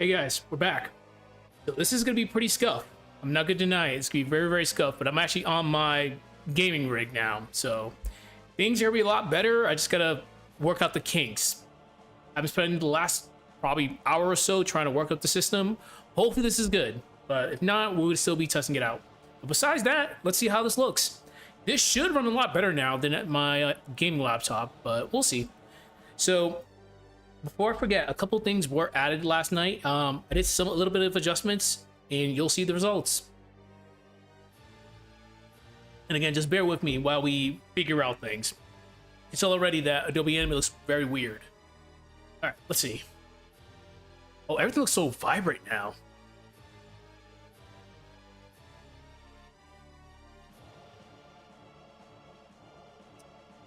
Hey guys, we're back. So this is gonna be pretty scuffed. I'm not gonna deny it. It's gonna be very, very scuffed, but I'm actually on my gaming rig now, so things are gonna be a lot better. I just gotta work out the kinks. I've been spending the last probably hour or so trying to work up the system. Hopefully this is good, but if not, we would still be testing it out. But besides that, let's see how this looks. This should run a lot better now than at my gaming laptop, but we'll see. So before I forget, a couple things were added last night. I did a little bit of adjustments, and you'll see the results. And again, just bear with me while we figure out things. It's already that Adobe Animate looks very weird. All right, let's see. Oh, everything looks so vibrant now.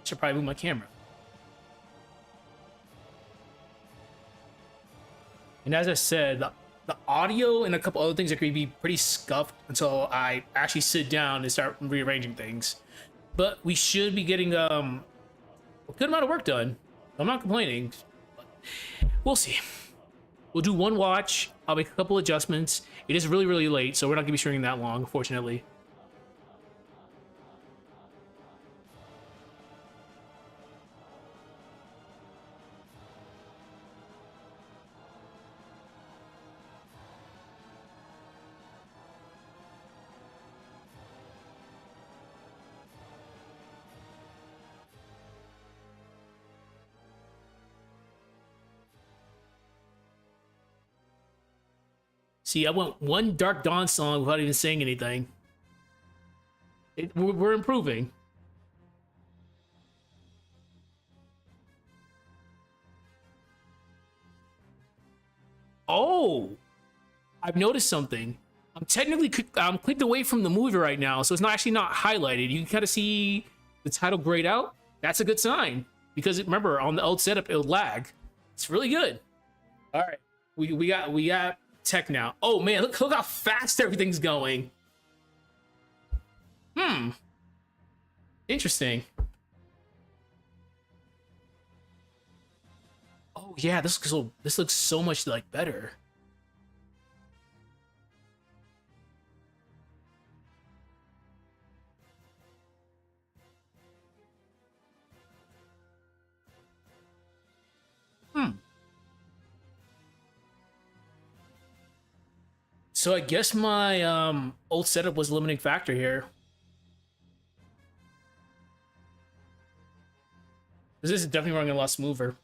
Should probably move my camera. And as I said, the audio and a couple other things are going to be pretty scuffed until I actually sit down and start rearranging things. But we should be getting a good amount of work done. I'm not complaining. We'll see. We'll do one watch. I'll make a couple adjustments. It is really, really late, so we're not going to be streaming that long, unfortunately. See, I went one Dark Dawn song without even saying anything. We're improving. Oh, I've noticed something. I'm technically clicked away from the movie right now, so it's not highlighted. You can kind of see the title grayed out. That's a good sign because remember on the old setup it would lag. It's really good. All right, we got tech now. Oh man, look how fast everything's going. Interesting. Oh yeah, this looks so much like better. So I guess my old setup was a limiting factor here. This is definitely running a lot smoother.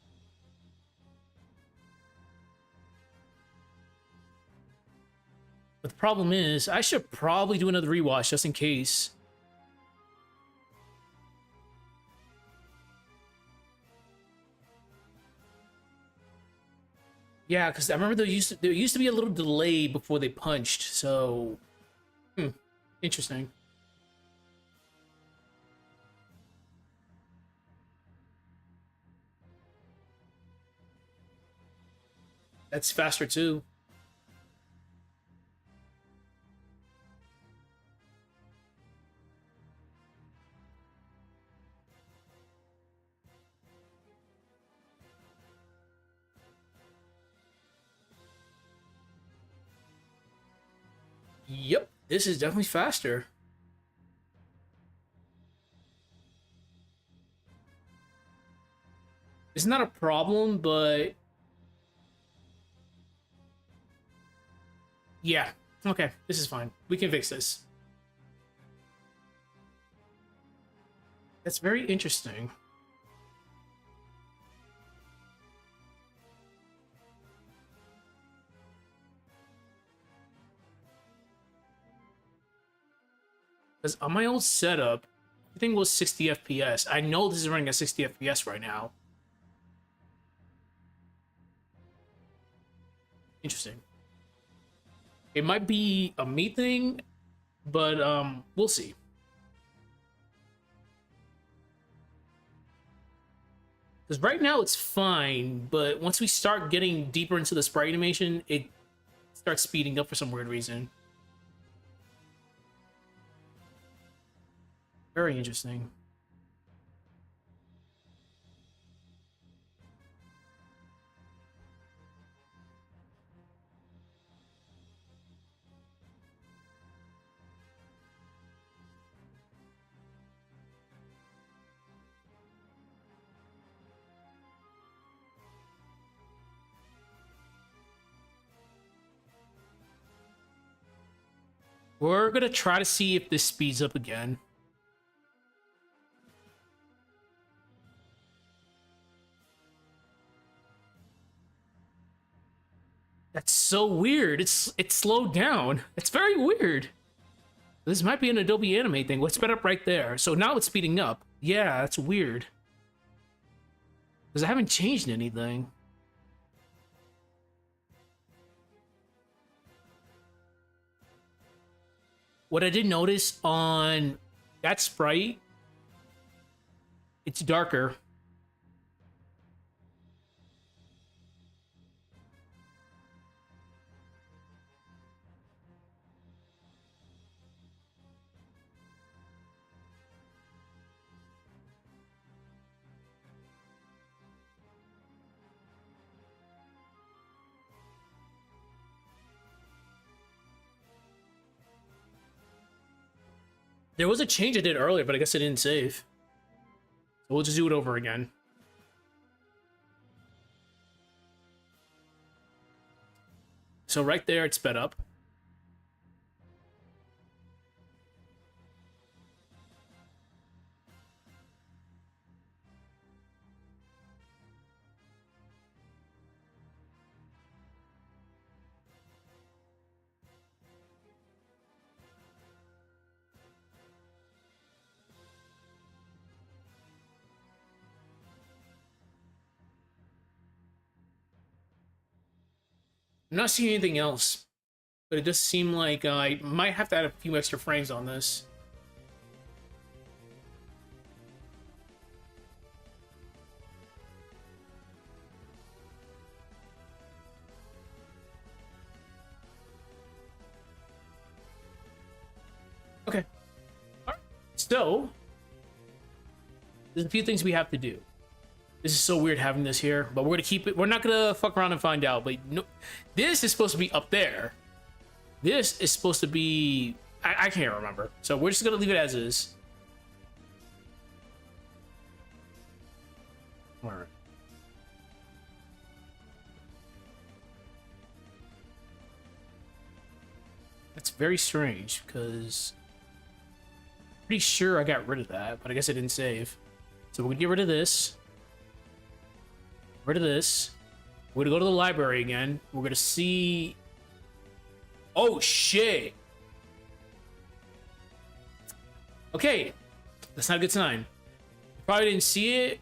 But the problem is, I should probably do another rewatch just in case. Yeah, because I remember there used to be a little delay before they punched, so interesting. That's faster too. Yep, this is definitely faster. It's not a problem, but yeah, okay, this is fine. We can fix this. That's very interesting. Because on my old setup, everything was 60 FPS. I know this is running at 60 FPS right now. Interesting. It might be a me thing, but we'll see. Because right now it's fine, but once we start getting deeper into the sprite animation, it starts speeding up for some weird reason. Very interesting. We're gonna try to see if this speeds up again. That's so weird. It's slowed down. It's very weird. This might be an Adobe Animate thing. Let's sped up right there. So now it's speeding up. Yeah, that's weird. Because I haven't changed anything. What I did notice on that sprite, it's darker. There was a change I did earlier, but I guess I didn't save. So we'll just do it over again. So right there, it's sped up. I'm not seeing anything else, but it does seem like I might have to add a few extra frames on this. Okay. All right. So, there's a few things we have to do. This is so weird having this here, but we're gonna keep it. We're not gonna fuck around and find out. But no, this is supposed to be up there. This is supposed to be. I can't remember. So we're just gonna leave it as is. All right. That's very strange because I'm pretty sure I got rid of that, but I guess I didn't save. So we're gonna get rid of this. Rid of this. We're gonna go to the library again. We're gonna see. Oh shit. Okay, that's not a good sign. You probably didn't see it.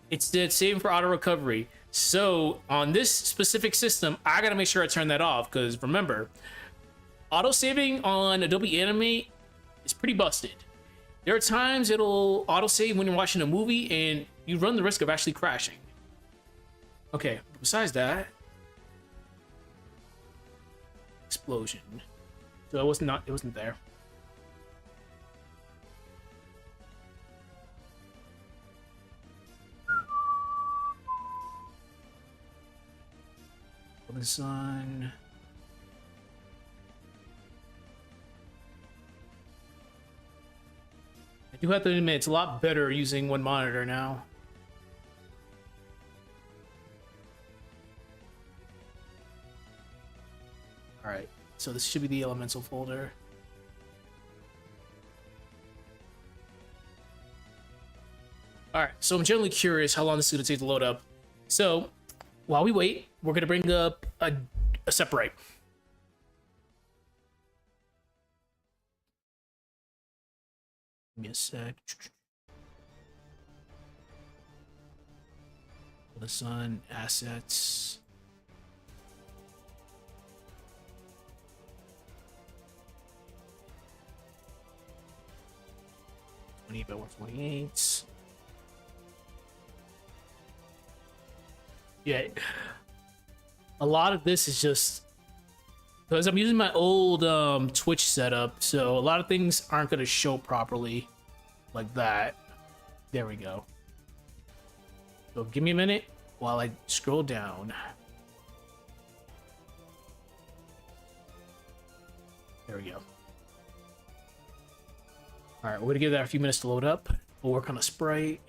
It's dead saving for auto recovery. So on this specific system, I gotta make sure I turn that off because remember, auto saving on Adobe Animate is pretty busted. There are times it'll auto save when you're watching a movie and you run the risk of actually crashing. Okay, besides that, explosion. So it wasn't there. The sun. I do have to admit, it's a lot better using one monitor now. Alright, so this should be the elemental folder. Alright, so I'm generally curious how long this is going to take to load up. So, while we wait, we're going to bring up a Aseprite. Give me a sec. The sun, assets. 20 by 128. Yeah, a lot of this is just because I'm using my old Twitch setup, so a lot of things aren't going to show properly like that. There we go. So give me a minute while I scroll down. There we go. All right, we're gonna give that a few minutes to load up. We'll work on a sprite.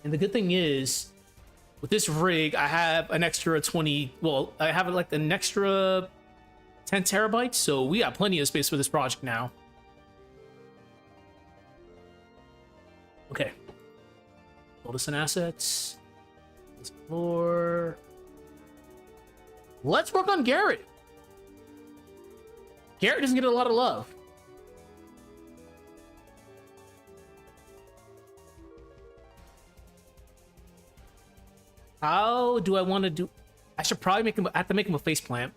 And the good thing is, with this rig, I have an extra 20. Well, I have like an extra 10 terabytes, so we got plenty of space for this project now. Okay. Build us in assets. Explore. Let's work on Garrett. Garrett doesn't get a lot of love. How do I want to do? I should probably make him. I have to make him a faceplant.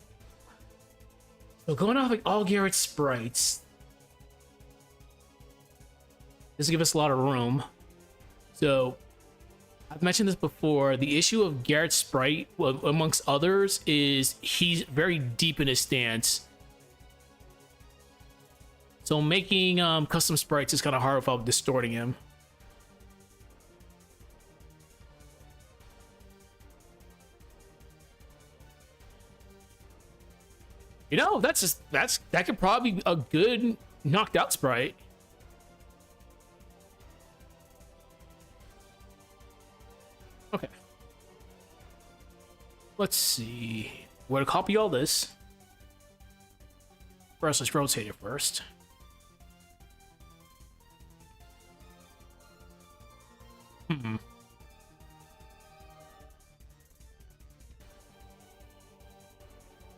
So going off like all Garrett's sprites, this will give us a lot of room. So I've mentioned this before. The issue of Garrett's sprite, well, amongst others, is he's very deep in his stance. So making custom sprites is kind of hard without distorting him. You know, that could probably be a good knocked out sprite. Okay. Let's see. We're gonna copy all this. First, let's rotate it first.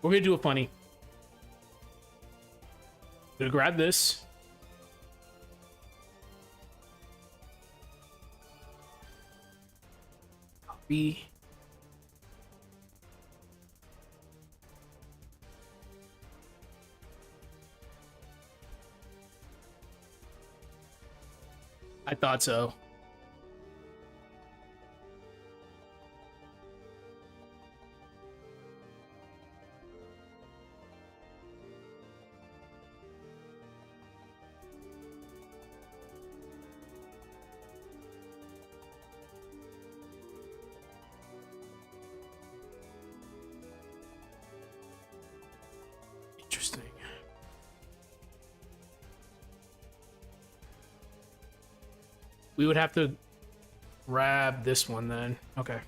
We're gonna do a funny. Gonna grab this. Copy. I thought so. Interesting. We would have to grab this one then. Okay.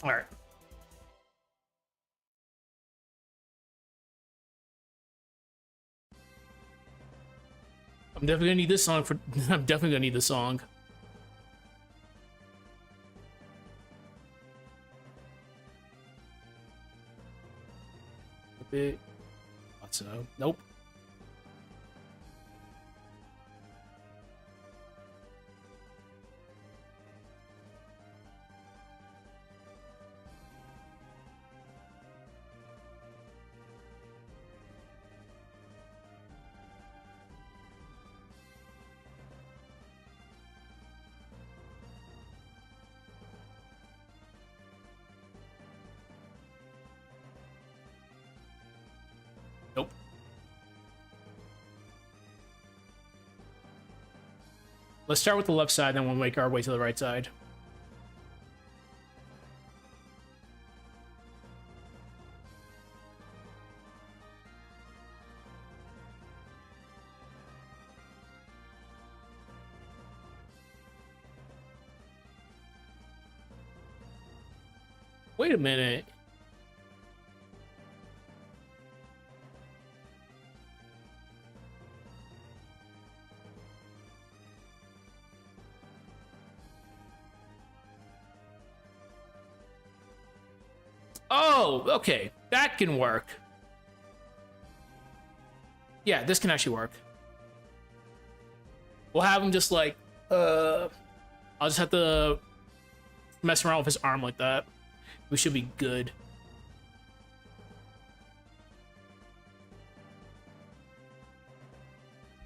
All right. I'm definitely gonna need this song for. I'm definitely gonna need this song. A bit. Thought so. Nope. Nope. Let's start with the left side, then we'll make our way to the right side. Wait a minute. Oh, okay. That can work. Yeah, this can actually work. We'll have him just like, I'll just have to mess around with his arm like that. We should be good.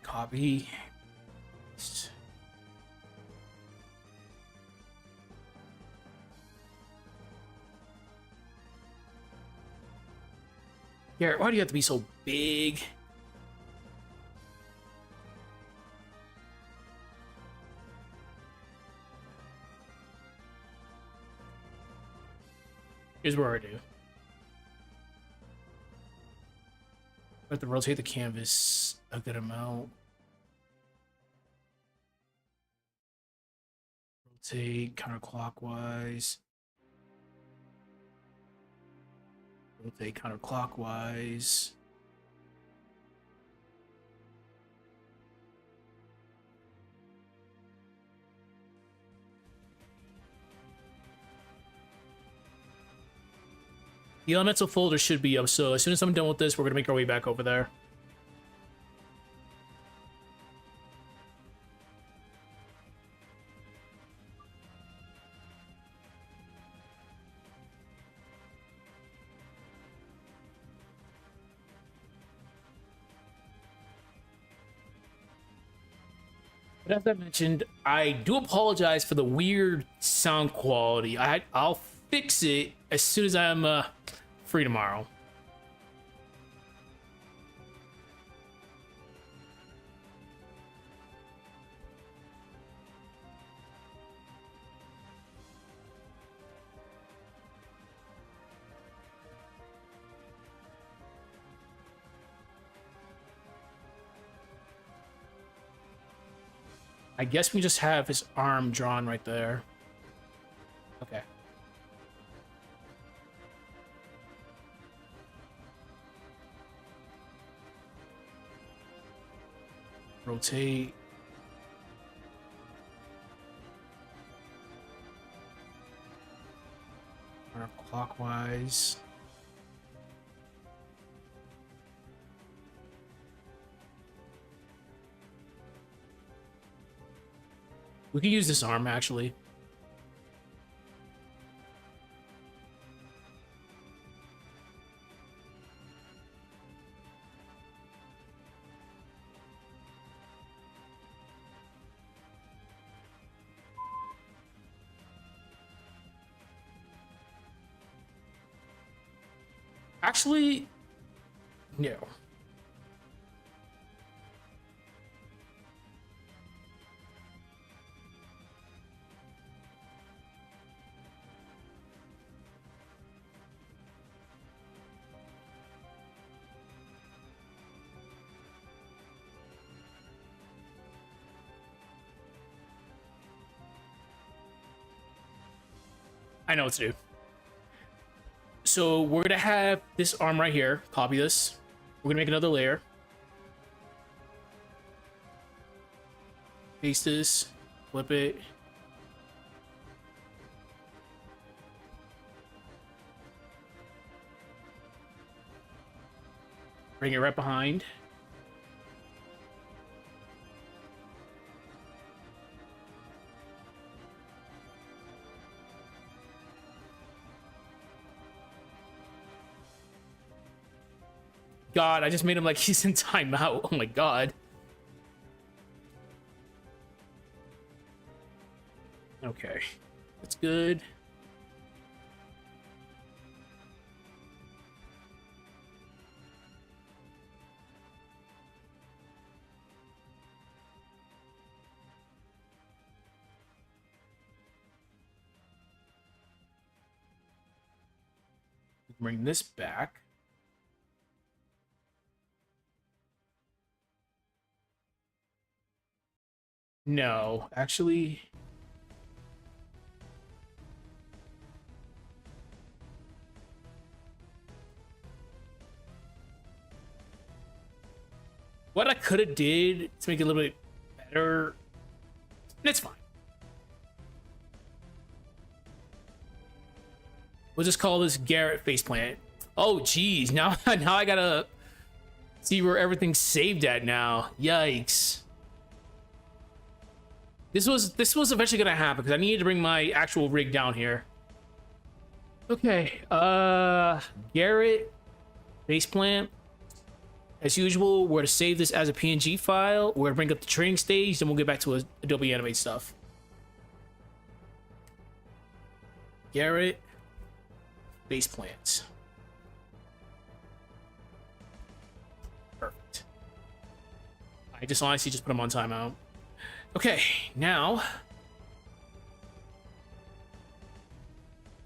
Copy. Garrett, why do you have to be so big? Here's what I do. I have to rotate the canvas a good amount. Rotate counterclockwise. Rotate counterclockwise. The elemental folder should be up, so as soon as I'm done with this, we're gonna make our way back over there. But as I mentioned, I do apologize for the weird sound quality. I'll fix it as soon as I'm free tomorrow. I guess we just have his arm drawn right there. Okay. Rotate. Clockwise. We can use this arm, actually. Actually, no. I know what to do. So we're gonna have this arm right here. Copy this. We're gonna make another layer. Paste this. Flip it. Bring it right behind. God, I just made him like he's in timeout. Oh my god. Okay. That's good. Bring this back. No, actually. What I could have did to make it a little bit better, it's fine. We'll just call this Garrett faceplant. Oh, geez. Now I gotta see where everything's saved at now. Yikes. This was eventually gonna happen because I needed to bring my actual rig down here. Okay, Garrett faceplant. As usual, we're to save this as a PNG file. We're gonna bring up the training stage, then we'll get back to Adobe Animate stuff. Garrett faceplant. I just honestly just put them on timeout. Okay, now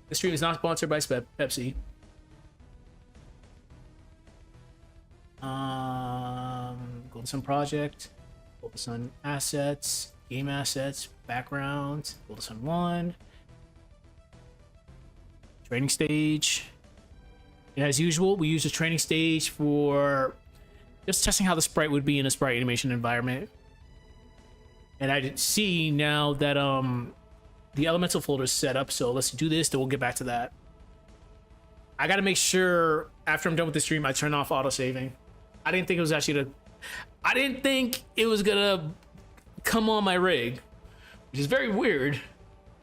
the stream is not sponsored by Pepsi. Golden Sun project, Golden Sun assets, game assets, background, Golden Sun 1, training stage. And as usual, we use the training stage for just testing how the sprite would be in a sprite animation environment. And I see now that the elemental folder is set up, so let's do this, then we'll get back to that. I gotta make sure after I'm done with the stream I turn off auto-saving. I didn't think it was actually I didn't think it was gonna come on my rig, which is very weird.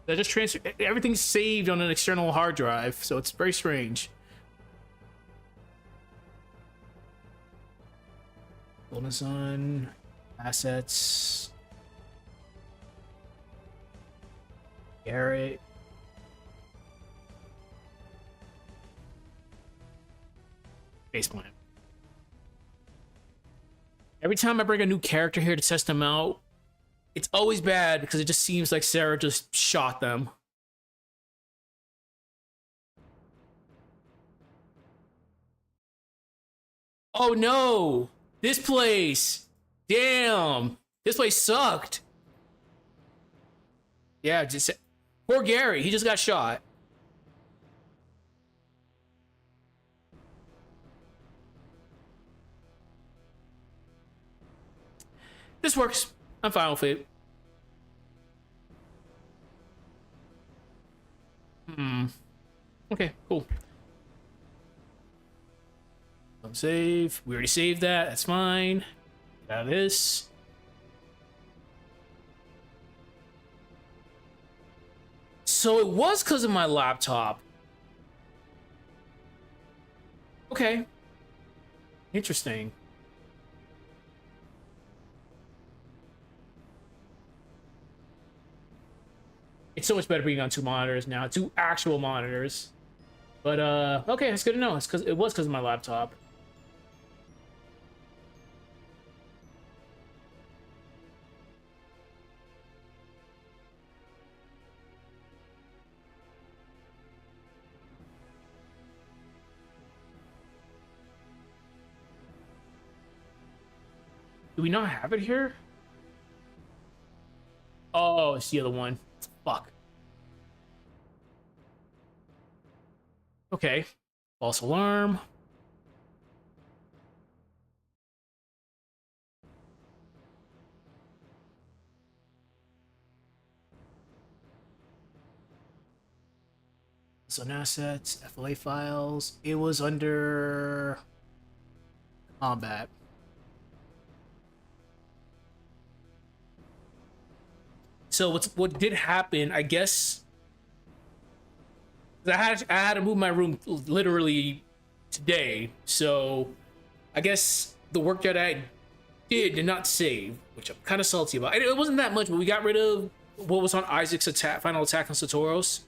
I just transfer everything's saved on an external hard drive, so it's very strange. Golden Sun assets. Garrett. Faceplant. Every time I bring a new character here to test them out, it's always bad because it just seems like Sarah just shot them. Oh no! This place! Damn! This place sucked! Yeah, just poor Gary, he just got shot. This works. I'm fine with it. Okay, cool. Save. We already saved that. That's fine. Get out of this. So it was because of my laptop. Okay. Interesting. It's so much better being on 2 monitors now, 2 actual monitors. But okay, that's good to know. It's because it was because of my laptop. Do we not have it here? Oh, it's the other one. Fuck. Okay. False alarm. Sun assets, FLA files. It was under combat. So what did happen, I guess, I had to move my room literally today, so I guess the work that I did not save, which I'm kind of salty about. It wasn't that much, but we got rid of what was on Isaac's final attack on Satoros.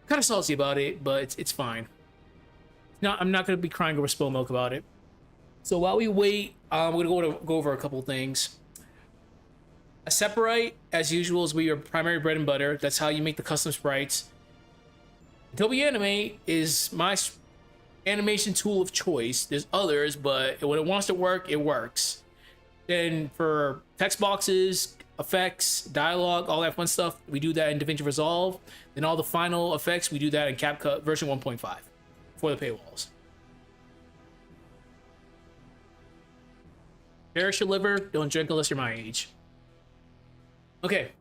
Kind of salty about it, but it's fine. I'm not gonna be crying over spilled milk about it. So while we wait, we're gonna go over a couple things. Aseprite, as usual, is your primary bread and butter. That's how you make the custom sprites. Adobe Animate is my animation tool of choice. There's others, but when it wants to work, it works. Then for text boxes, effects, dialogue, all that fun stuff, we do that in DaVinci Resolve. Then all the final effects, we do that in CapCut version 1.5 for the paywalls. Cherish your liver, don't drink unless you're my age. Okay,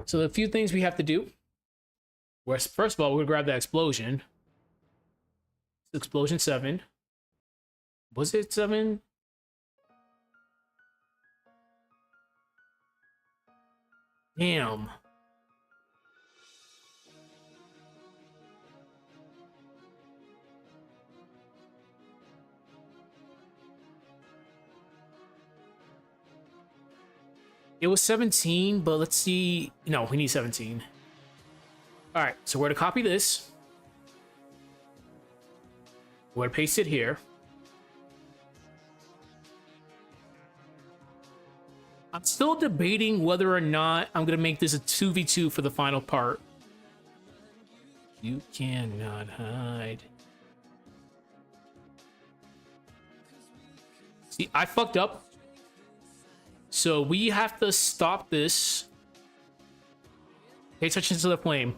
so the few things we have to do. First of all, we're gonna grab that explosion. Explosion 7. Was it 7? Damn. It was 17, but let's see. No, we need 17. All right, so we're to copy this. We're to paste it here. I'm still debating whether or not I'm gonna make this a 2v2 for the final part. You cannot hide. See, I fucked up. So we have to stop this. Pay attention to the flame.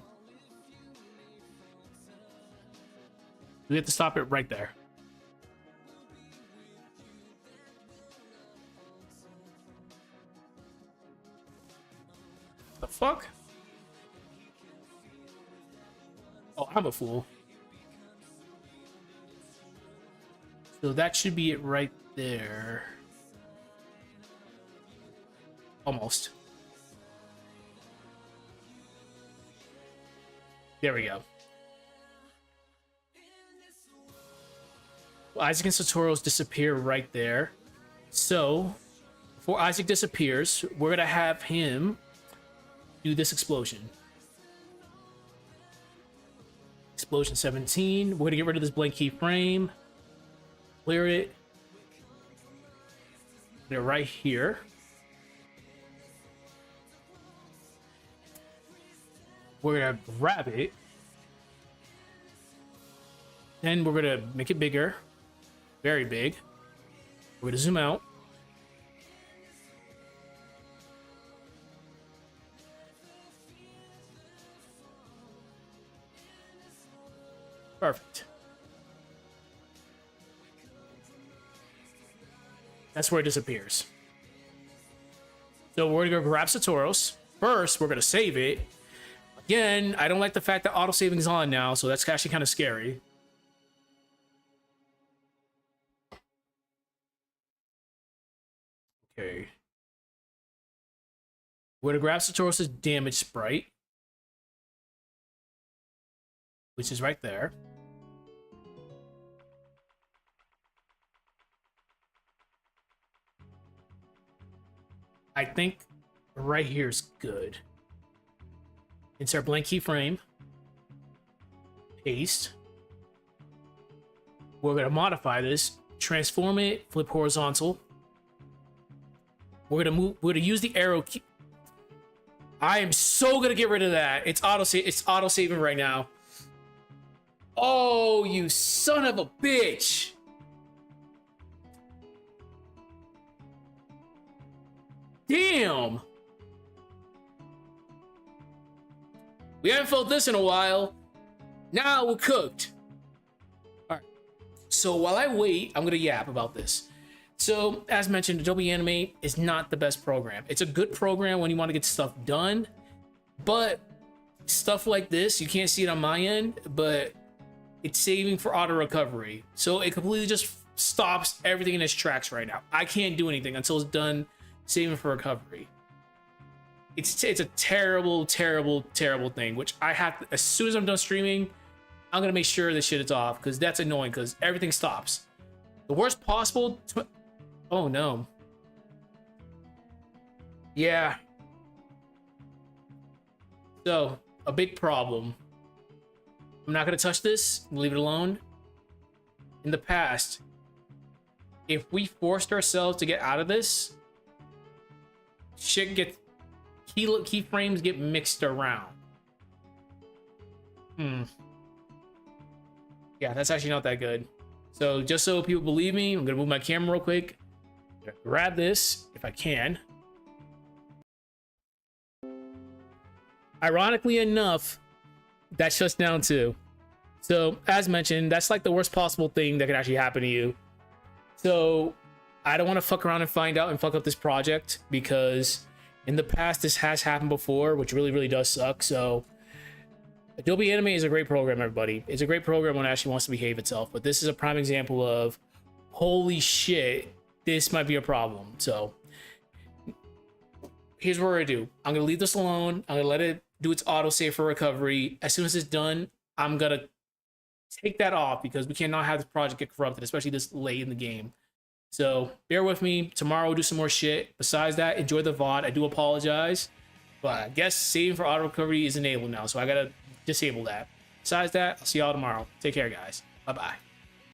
We have to stop it right there. The fuck? Oh, I'm a fool. So that should be it right there. Almost. There we go. Well, Isaac and Satoru's disappear right there. So, before Isaac disappears, we're gonna have him do this explosion. Explosion 17. We're gonna get rid of this blank keyframe. Clear it. Put it right here. We're gonna grab it. Then we're gonna make it bigger. Very big. We're gonna zoom out. Perfect. That's where it disappears. So we're gonna go grab Satoru's. First, we're gonna save it. Again, I don't like the fact that auto saving is on now, so that's actually kind of scary. Okay. We're gonna grab Satoru's damage sprite, which is right there. I think right here is good. Insert blank keyframe. Paste. We're gonna modify this. Transform it. Flip horizontal. We're gonna use the arrow key. I am so gonna get rid of that. It's auto saving right now. Oh, you son of a bitch! Damn! We haven't felt this in a while. Now we're cooked. Alright. So while I wait, I'm gonna yap about this. So, as mentioned, Adobe Animate is not the best program. It's a good program when you want to get stuff done, but stuff like this, you can't see it on my end, but it's saving for auto recovery. So it completely just stops everything in its tracks right now. I can't do anything until it's done saving for recovery. It's a terrible, terrible, terrible thing, which I have to, as soon as I'm done streaming, I'm gonna make sure this shit is off, because that's annoying, because everything stops. The worst possible... Oh no. Yeah. So, a big problem. I'm not gonna touch this, leave it alone. In the past, if we forced ourselves to get out of this, shit gets... Keyframes get mixed around. Yeah, that's actually not that good. So, just so people believe me, I'm gonna move my camera real quick. Grab this if I can. Ironically enough, that shuts down too. So, as mentioned, that's like the worst possible thing that could actually happen to you. So, I don't want to fuck around and find out and fuck up this project, because in the past this has happened before, which really, really does suck. So, Adobe Animate is a great program, everybody. It's a great program when it actually wants to behave itself. But this is a prime example of, holy shit, this might be a problem. So, here's what we're gonna do. I'm gonna leave this alone. I'm gonna let it do its autosave for recovery. As soon as it's done, I'm gonna take that off, because we cannot have this project get corrupted, especially this late in the game. So, bear with me. Tomorrow we'll do some more shit. Besides that, enjoy the VOD. I do apologize, but I guess saving for auto recovery is enabled now, so I gotta disable that. Besides that, I'll see y'all tomorrow. Take care, guys. Bye-bye.